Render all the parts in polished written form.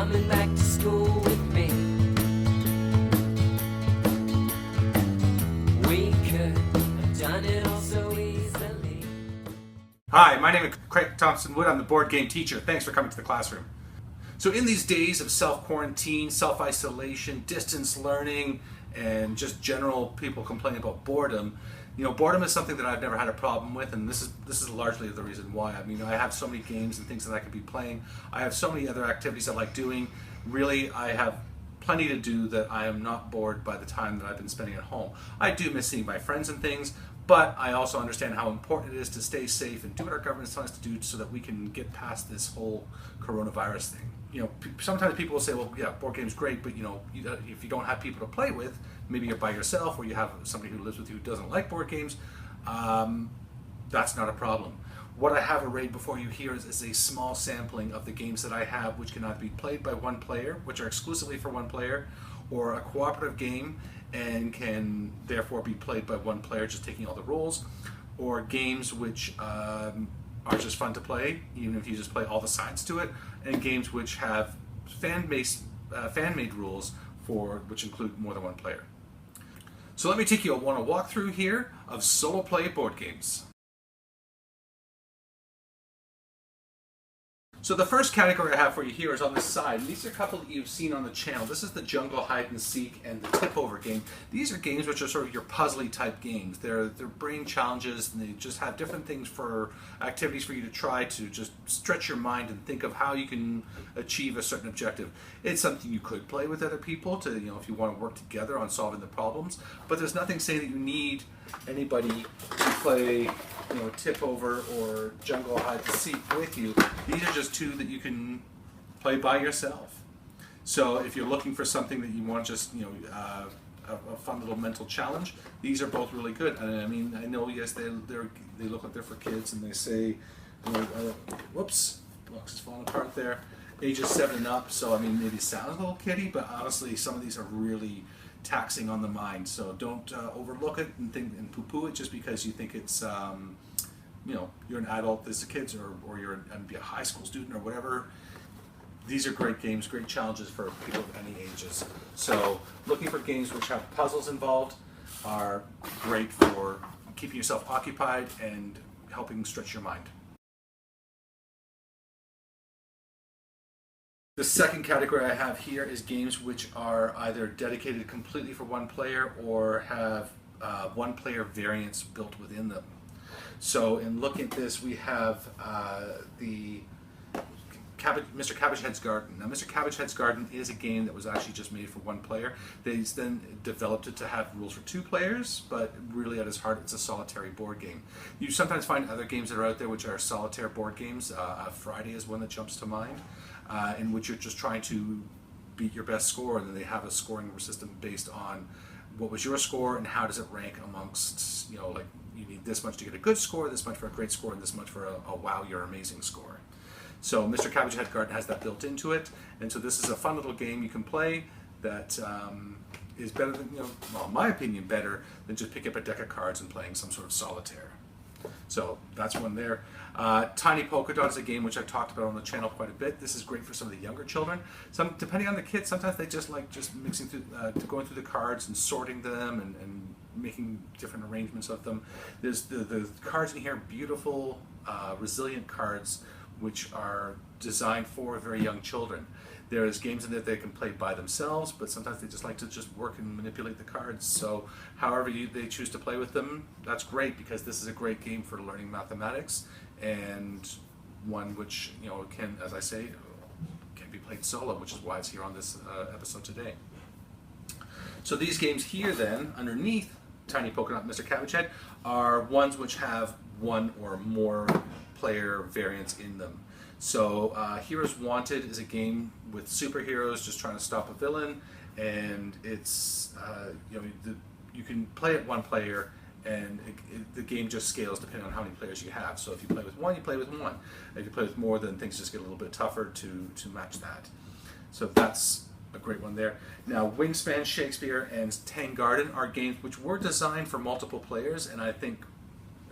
coming back to school with me. We could have done it all so easily. Hi, my name is Craig Thompson-Wood. I'm the board game teacher. Thanks for coming to the classroom. So in these days of self-quarantine, self-isolation, distance learning, and just general people complaining about boredom, boredom is something that I've never had a problem with, and this is largely the reason why. I mean, I have so many games and things that I could be playing. I have so many other activities I like doing. Really, I have plenty to do that I am not bored by the time that I've been spending at home. I do miss seeing my friends and things, but I also understand how important it is to stay safe and do what our government's telling us to do so that we can get past this whole coronavirus thing. Sometimes people will say, well, yeah, board game's great, but if you don't have people to play with, maybe you're by yourself or you have somebody who lives with you who doesn't like board games, that's not a problem. What I have arrayed before you here is a small sampling of the games that I have, which can either be played by one player, which are exclusively for one player, or a cooperative game and can therefore be played by one player just taking all the roles, or games which are just fun to play, even if you just play all the sides to it, and games which have fan-made rules which include more than one player. So let me take you on a walkthrough here of solo play board games. So the first category I have for you here is on this side. And these are a couple that you've seen on the channel. This is the Jungle Hide and Seek and the Tip Over game. These are games which are sort of your puzzly type games. They're brain challenges, and they just have different things for activities for you to try to just stretch your mind and think of how you can achieve a certain objective. It's something you could play with other people to, if you want to work together on solving the problems. But there's nothing saying that you need anybody to play, Tip Over or Jungle Hide and Seek with you. These are just two that you can play by yourself. So if you're looking for something that you want, just a fun little mental challenge, these are both really good. And I mean, I know, yes, they look like they're for kids, and they say, whoops, box is falling apart there. Ages 7 and up. So I mean, maybe it sounds a little kiddie, but honestly, some of these are really taxing on the mind. So don't overlook it and think and poo-poo it just because you think it's you're an adult, this is kids, or you're a high school student or whatever. These are great games, great challenges for people of any ages. So looking for games which have puzzles involved are great for keeping yourself occupied and helping stretch your mind. The second category I have here is games which are either dedicated completely for one player or have one player variants built within them. So in looking at this, we have the Mr. Cabbage Head's Garden. Now, Mr. Cabbage Head's Garden is a game that was actually just made for one player. They then developed it to have rules for 2 players, but really at its heart, it's a solitary board game. You sometimes find other games that are out there which are solitaire board games. Friday is one that jumps to mind, in which you're just trying to beat your best score, and then they have a scoring system based on what was your score and how does it rank amongst, like you need this much to get a good score, this much for a great score, and this much for a wow, you're amazing score. So Mr. Cabbage Head Garden has that built into it, and so this is a fun little game you can play that is better than, well, in my opinion, better than just picking up a deck of cards and playing some sort of solitaire. So that's one there. Tiny Polka Dot is a game which I've talked about on the channel quite a bit. This is great for some of the younger children. Depending on the kids, sometimes they just like mixing through, going through the cards and sorting them and making different arrangements of them. There's the cards in here, beautiful, resilient cards, which are designed for very young children. There's games in there they can play by themselves, but sometimes they just like to just work and manipulate the cards. So however they choose to play with them, that's great, because this is a great game for learning mathematics, and one which, can, as I say, can be played solo, which is why it's here on this episode today. So these games here then, underneath Tiny Polka Dot and Mr. Cabbage Head, are ones which have one or more player variants in them. So Heroes Wanted is a game with superheroes just trying to stop a villain, and it's you can play it one player, and the game just scales depending on how many players you have. So if you play with one, you play with one. If you play with more, then things just get a little bit tougher to match that. So that's a great one there. Now, Wingspan Shakespeare and Tang Garden are games which were designed for multiple players, and I think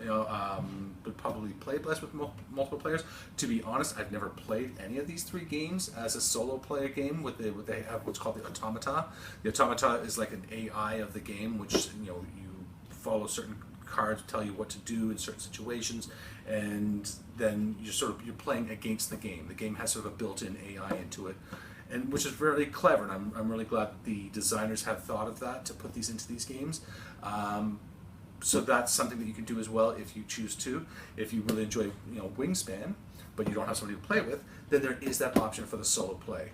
would probably play best with multiple players. To be honest, I've never played any of these three games as a solo player game. They have what's called the automata. The automata is like an AI of the game, which you follow certain cards tell you what to do in certain situations, and then you're playing against the game. The game has sort of a built-in AI into it, and which is really clever. And I'm really glad that the designers have thought of that to put these into these games. So that's something that you can do as well if you choose to. If you really enjoy Wingspan, but you don't have somebody to play with, then there is that option for the solo play.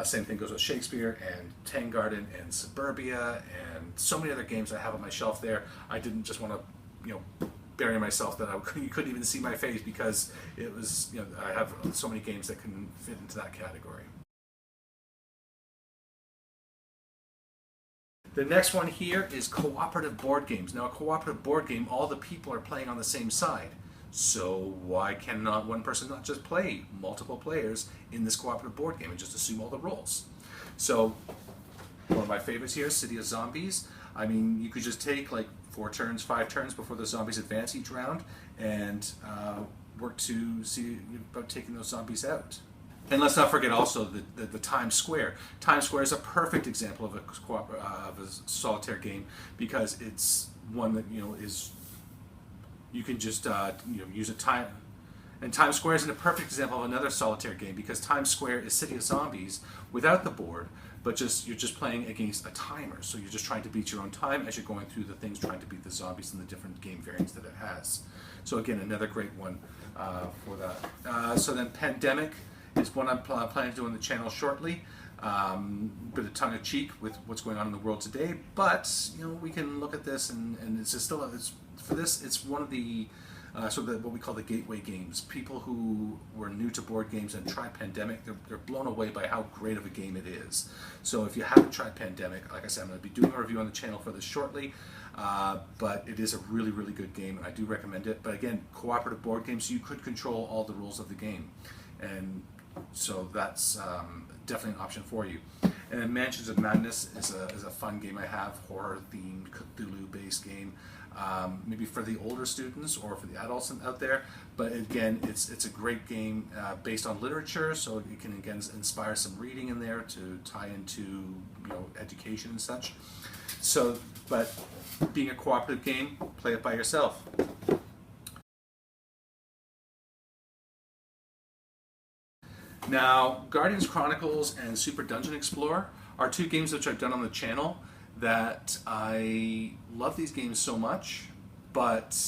Same thing goes with Shakespeare and Tangarden and Suburbia and so many other games I have on my shelf there. I didn't just want to bury myself that you couldn't even see my face, because it was I have so many games that can fit into that category. The next one here is cooperative board games. Now, a cooperative board game, all the people are playing on the same side. So why cannot one person not just play multiple players in this cooperative board game and just assume all the roles? So one of my favorites here is City of Zombies. I mean, you could just take like 4 turns, 5 turns before the zombies advance each round, and work to see about taking those zombies out. And let's not forget also the Times Square. Times Square is a perfect example of a solitaire game, because it's one that is you can just use a time. And Times Square is a perfect example of another solitaire game, because Times Square is City of Zombies without the board, but you're just playing against a timer. So you're just trying to beat your own time as you're going through the things, trying to beat the zombies and the different game variants that it has. So again, another great one for that. So then Pandemic is one I'm planning to do on the channel shortly. Bit of tongue of cheek with what's going on in the world today, but we can look at this and it's one of the what we call the gateway games. People who were new to board games and try Pandemic, they're blown away by how great of a game it is. So if you haven't tried Pandemic, like I said, I'm going to be doing a review on the channel for this shortly, but it is a really, really good game, and I do recommend it. But again, cooperative board games, you could control all the rules of the game, and so that's definitely an option for you. And then Mansions of Madness is a fun game I have, horror-themed, Cthulhu-based game. Maybe for the older students or for the adults out there, but again, it's a great game based on literature, so you can again inspire some reading in there to tie into education and such. So, but being a cooperative game, play it by yourself. Now, Guardians Chronicles and Super Dungeon Explorer are 2 games which I've done on the channel that I love these games so much, but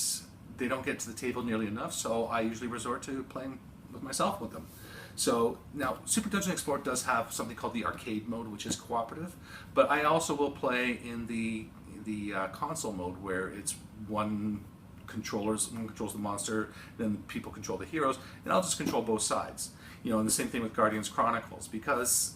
they don't get to the table nearly enough, so I usually resort to playing with myself with them. So now, Super Dungeon Explorer does have something called the arcade mode, which is cooperative, but I also will play in the console mode, where it's one controls the monster, then people control the heroes, and I'll just control both sides. And the same thing with Guardians Chronicles, because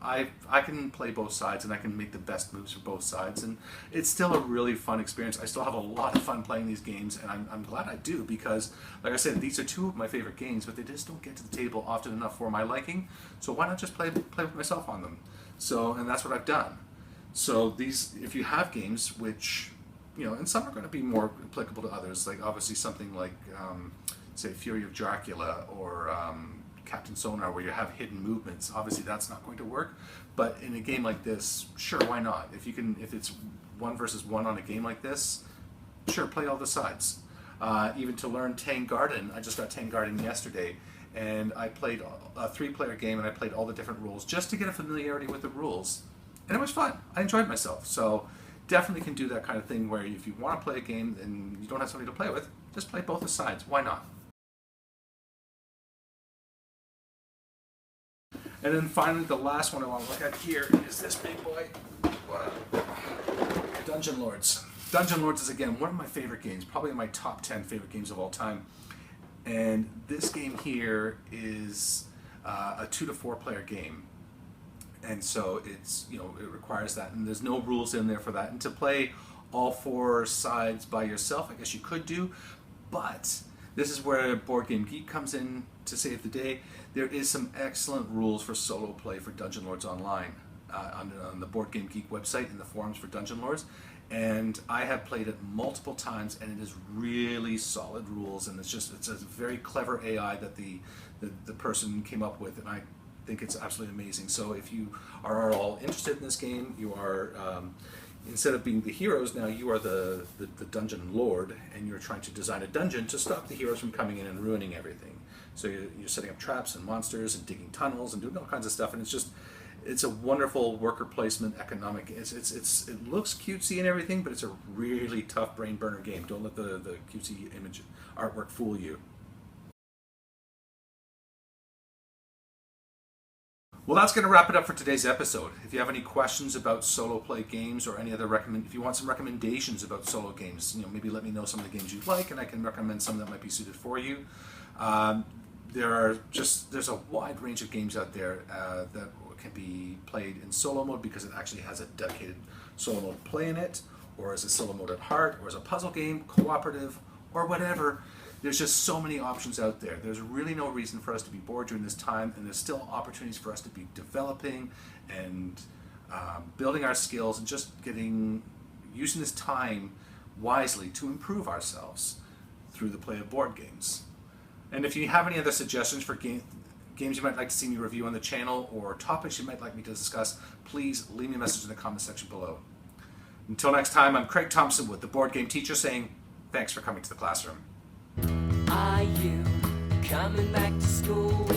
I can play both sides and I can make the best moves for both sides, and it's still a really fun experience. I still have a lot of fun playing these games, and I'm glad I do, because like I said, these are 2 of my favorite games, but they just don't get to the table often enough for my liking, so why not just play with myself on them? So, and that's what I've done. So these, if you have games which and some are going to be more applicable to others, like obviously something like say Fury of Dracula or Captain Sonar, where you have hidden movements. Obviously that's not going to work, but in a game like this, sure, why not? If it's 1 versus 1 on a game like this, sure, play all the sides. Even to learn Tangarden, I just got Tangarden yesterday, and I played a 3-player game, and I played all the different rules just to get a familiarity with the rules, and it was fun. I enjoyed myself. So definitely can do that kind of thing, where if you want to play a game and you don't have somebody to play with, just play both the sides. Why not? And then finally, the last one I want to look at here is this big boy, Dungeon Lords. Dungeon Lords is, again, one of my favorite games, probably in my top 10 favorite games of all time. And this game here is a 2 to 4 player game. And so it's, it requires that, and there's no rules in there for that. And to play all 4 sides by yourself, I guess you could do, but this is where Board Game Geek comes in to save the day. There is some excellent rules for solo play for Dungeon Lords online on the Board Game Geek website, in the forums for Dungeon Lords, and I have played it multiple times, and it is really solid rules, and it's a very clever AI that the person came up with, and I think it's absolutely amazing. So if you are all interested in this game, you are instead of being the heroes, now you are the dungeon lord, and you're trying to design a dungeon to stop the heroes from coming in and ruining everything. So you're setting up traps and monsters and digging tunnels and doing all kinds of stuff, and it's a wonderful worker placement economic. It looks cutesy and everything, but it's a really tough brain burner game. Don't let the cutesy image artwork fool you. Well, that's going to wrap it up for today's episode. If you have any questions about solo play games or any other if you want some recommendations about solo games, maybe let me know some of the games you'd like, and I can recommend some that might be suited for you. There's a wide range of games out there that can be played in solo mode because it actually has a dedicated solo mode play in it, or as a solo mode at heart, or as a puzzle game, cooperative, or whatever. There's just so many options out there. There's really no reason for us to be bored during this time, and there's still opportunities for us to be developing and building our skills and just using this time wisely to improve ourselves through the play of board games. And if you have any other suggestions for games you might like to see me review on the channel, or topics you might like me to discuss, please leave me a message in the comment section below. Until next time, I'm Craig Thompson with The Board Game Teacher saying, thanks for coming to the classroom. Are you coming back to school?